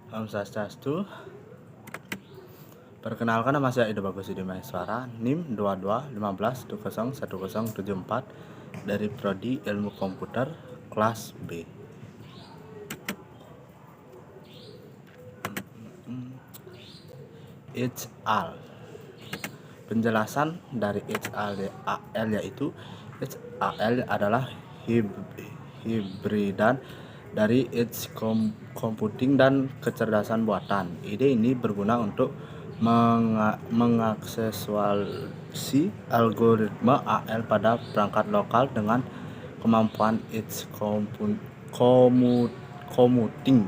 Om Swastiastu. Perkenalkan, nama saya Ido Bagus Yudi Maheswara, NIM 2215201074 dari Prodi Ilmu Komputer kelas B. HAL. Penjelasan dari HAL yaitu HAL adalah hibridan dari edge computing dan kecerdasan buatan. Ide ini berguna untuk mengaksesuasi algoritma AL pada perangkat lokal dengan kemampuan edge commuting.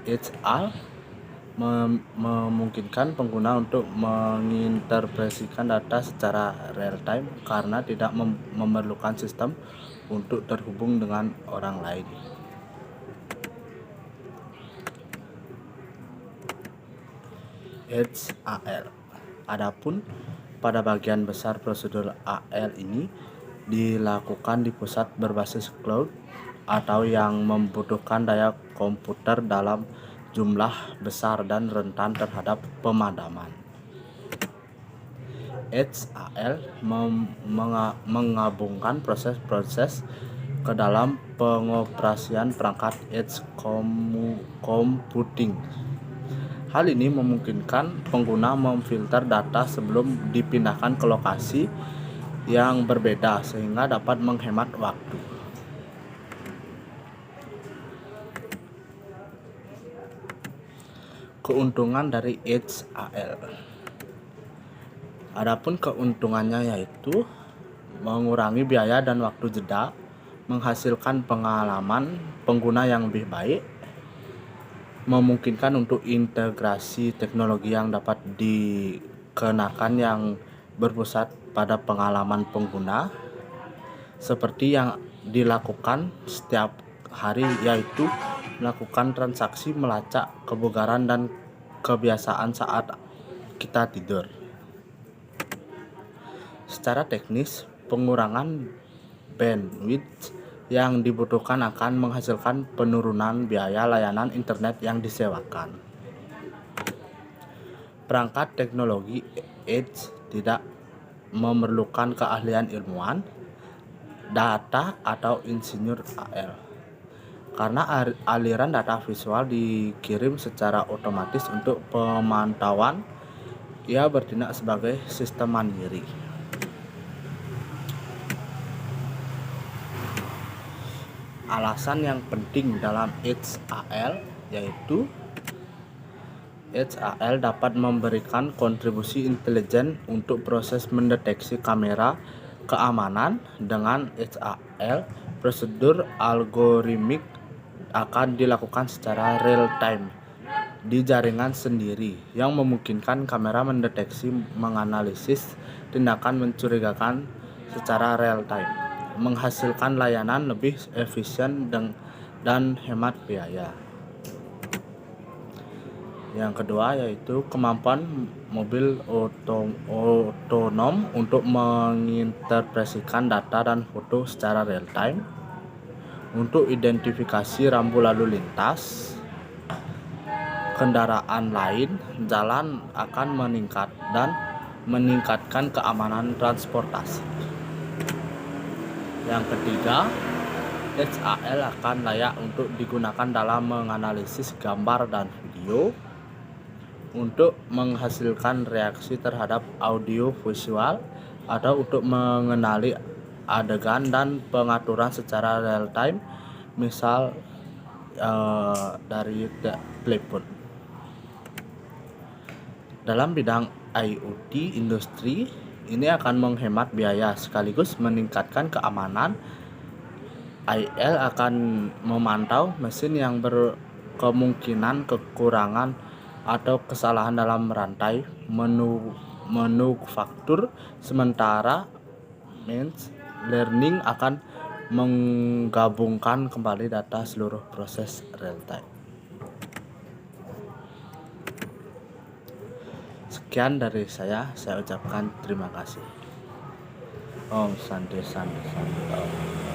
HAL memungkinkan pengguna untuk menginterpretasikan data secara real time karena tidak memerlukan sistem untuk terhubung dengan orang lain. HAL. Adapun pada bagian besar prosedur AL ini dilakukan di pusat berbasis cloud atau yang membutuhkan daya komputer dalam jumlah besar dan rentan terhadap pemadaman. HAL menggabungkan proses-proses ke dalam pengoperasian perangkat edge computing. Hal ini memungkinkan pengguna memfilter data sebelum dipindahkan ke lokasi yang berbeda sehingga dapat menghemat waktu. Keuntungan dari HAL. Adapun keuntungannya yaitu mengurangi biaya dan waktu jeda, menghasilkan pengalaman pengguna yang lebih baik, memungkinkan untuk integrasi teknologi yang dapat dikenakan yang berpusat pada pengalaman pengguna seperti yang dilakukan setiap hari, yaitu melakukan transaksi melacak kebugaran dan kebiasaan saat kita tidur. Secara teknis, pengurangan bandwidth yang dibutuhkan akan menghasilkan penurunan biaya layanan internet yang disewakan. Perangkat teknologi edge tidak memerlukan keahlian ilmuwan data atau insinyur AL, karena aliran data visual dikirim secara otomatis untuk pemantauan. Ia bertindak sebagai sistem mandiri. Alasan yang penting dalam HAL yaitu HAL dapat memberikan kontribusi intelijen untuk proses mendeteksi kamera keamanan. Dengan HAL, prosedur algoritmik akan dilakukan secara real time di jaringan sendiri yang memungkinkan kamera mendeteksi menganalisis tindakan mencurigakan secara real time, menghasilkan layanan lebih efisien dan hemat biaya. Yang kedua yaitu kemampuan mobil otonom untuk menginterpretasikan data dan foto secara real time untuk identifikasi rambu lalu lintas kendaraan lain jalan akan meningkat dan meningkatkan keamanan transportasi. Yang ketiga, HAL akan layak untuk digunakan dalam menganalisis gambar dan video untuk menghasilkan reaksi terhadap audio visual atau untuk mengenali adegan dan pengaturan secara real time, misal dari telepon. Dalam bidang IoT industri, ini akan menghemat biaya sekaligus meningkatkan keamanan. IL akan memantau mesin yang berkemungkinan kekurangan atau kesalahan dalam rantai manufaktur, sementara machine learning akan menggabungkan kembali data seluruh proses real time. Sekian dari saya ucapkan terima kasih. Om Santi Santi Santi Om.